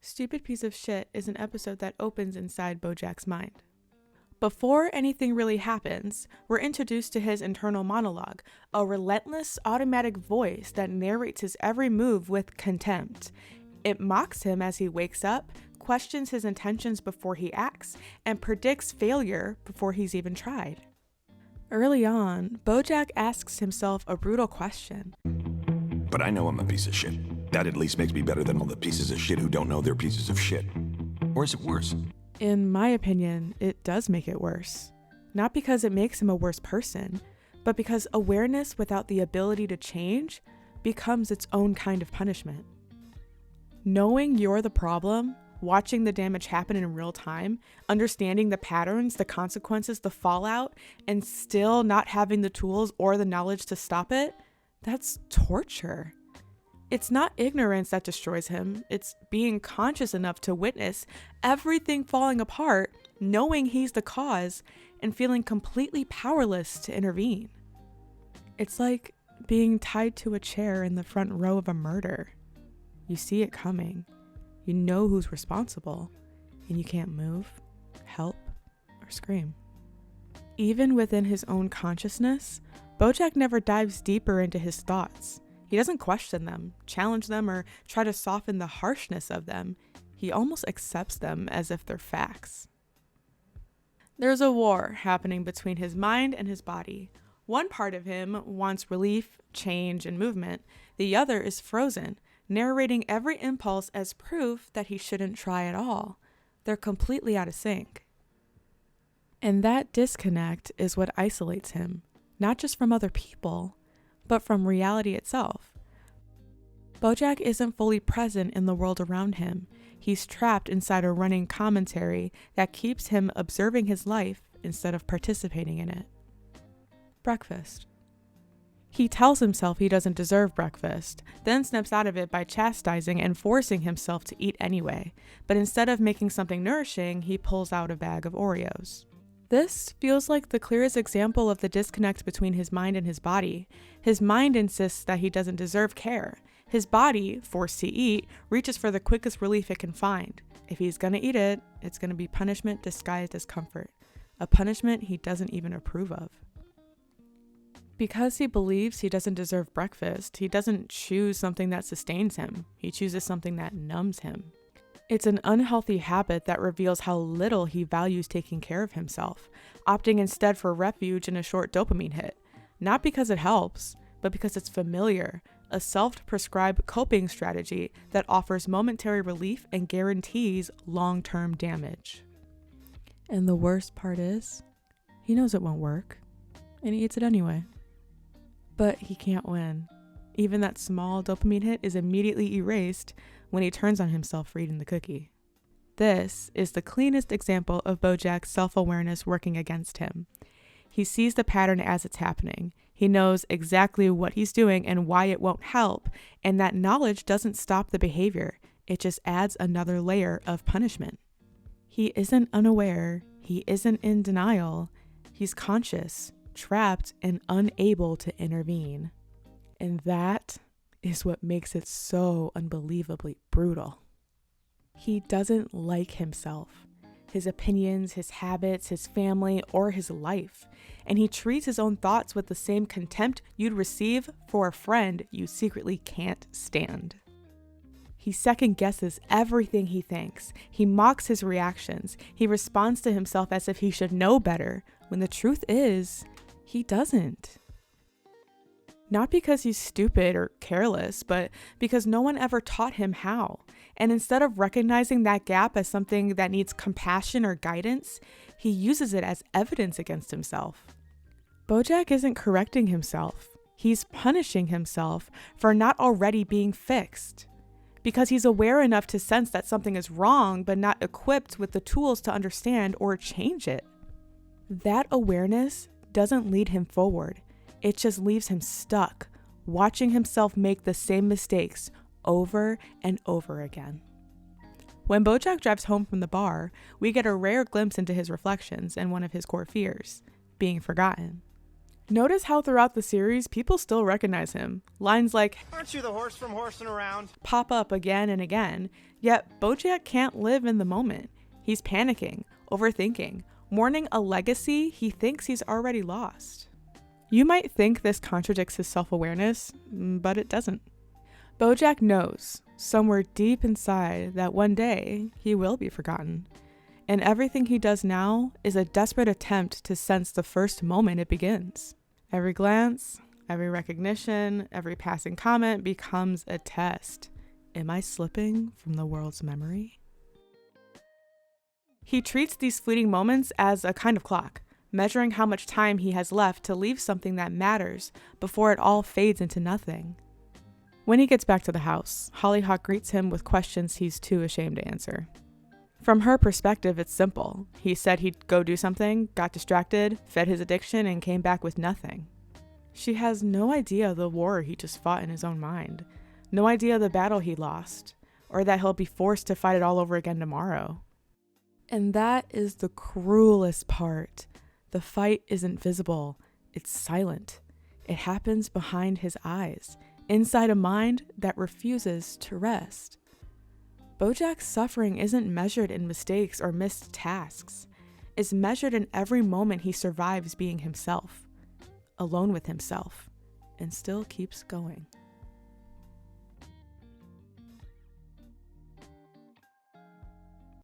Stupid Piece of Shit is an episode that opens inside BoJack's mind. Before anything really happens, we're introduced to his internal monologue, a relentless automatic voice that narrates his every move with contempt. It mocks him as he wakes up, questions his intentions before he acts, and predicts failure before he's even tried. Early on, BoJack asks himself a brutal question. But I know I'm a piece of shit. That at least makes me better than all the pieces of shit who don't know they're pieces of shit. Or is it worse? In my opinion, it does make it worse. Not because it makes him a worse person, but because awareness without the ability to change becomes its own kind of punishment. Knowing you're the problem, watching the damage happen in real time, understanding the patterns, the consequences, the fallout, and still not having the tools or the knowledge to stop it, that's torture. It's not ignorance that destroys him, it's being conscious enough to witness everything falling apart, knowing he's the cause, and feeling completely powerless to intervene. It's like being tied to a chair in the front row of a murder. You see it coming, you know who's responsible, and you can't move, help, or scream. Even within his own consciousness, BoJack never dives deeper into his thoughts. He doesn't question them, challenge them, or try to soften the harshness of them. He almost accepts them as if they're facts. There's a war happening between his mind and his body. One part of him wants relief, change, and movement. The other is frozen, narrating every impulse as proof that he shouldn't try at all. They're completely out of sync. And that disconnect is what isolates him, not just from other people, but from reality itself. BoJack isn't fully present in the world around him. He's trapped inside a running commentary that keeps him observing his life instead of participating in it. Breakfast. He tells himself he doesn't deserve breakfast, then snaps out of it by chastising and forcing himself to eat anyway. But instead of making something nourishing, he pulls out a bag of Oreos. This feels like the clearest example of the disconnect between his mind and his body. His mind insists that he doesn't deserve care. His body, forced to eat, reaches for the quickest relief it can find. If he's gonna eat it, it's gonna be punishment disguised as comfort. A punishment he doesn't even approve of. Because he believes he doesn't deserve breakfast, he doesn't choose something that sustains him. He chooses something that numbs him. It's an unhealthy habit that reveals how little he values taking care of himself, opting instead for refuge and a short dopamine hit. Not because it helps, but because it's familiar, a self-prescribed coping strategy that offers momentary relief and guarantees long-term damage. And the worst part is, he knows it won't work, and he eats it anyway. But he can't win. Even that small dopamine hit is immediately erased when he turns on himself for eating the cookie. This is the cleanest example of BoJack's self-awareness working against him. He sees the pattern as it's happening. He knows exactly what he's doing and why it won't help, and that knowledge doesn't stop the behavior. It just adds another layer of punishment. He isn't unaware. He isn't in denial. He's conscious, trapped, and unable to intervene. And that is what makes it so unbelievably brutal. He doesn't like himself, his opinions, his habits, his family, or his life. And he treats his own thoughts with the same contempt you'd receive for a friend you secretly can't stand. He second guesses everything he thinks. He mocks his reactions. He responds to himself as if he should know better, when the truth is, he doesn't. Not because he's stupid or careless, but because no one ever taught him how. And instead of recognizing that gap as something that needs compassion or guidance, he uses it as evidence against himself. BoJack isn't correcting himself. He's punishing himself for not already being fixed. Because he's aware enough to sense that something is wrong, but not equipped with the tools to understand or change it. That awareness doesn't lead him forward. It just leaves him stuck, watching himself make the same mistakes over and over again. When BoJack drives home from the bar, we get a rare glimpse into his reflections and one of his core fears, being forgotten. Notice how throughout the series, people still recognize him. Lines like, "Aren't you the horse from horsing around?" pop up again and again, yet BoJack can't live in the moment. He's panicking, overthinking, mourning a legacy he thinks he's already lost. You might think this contradicts his self-awareness, but it doesn't. BoJack knows, somewhere deep inside, that one day he will be forgotten. And everything he does now is a desperate attempt to sense the first moment it begins. Every glance, every recognition, every passing comment becomes a test. Am I slipping from the world's memory? He treats these fleeting moments as a kind of clock, measuring how much time he has left to leave something that matters before it all fades into nothing. When he gets back to the house, Hollyhock greets him with questions he's too ashamed to answer. From her perspective, it's simple. He said he'd go do something, got distracted, fed his addiction, and came back with nothing. She has no idea the war he just fought in his own mind, no idea the battle he lost, or that he'll be forced to fight it all over again tomorrow. And that is the cruelest part. The fight isn't visible, it's silent. It happens behind his eyes, inside a mind that refuses to rest. BoJack's suffering isn't measured in mistakes or missed tasks. It's measured in every moment he survives being himself, alone with himself, and still keeps going.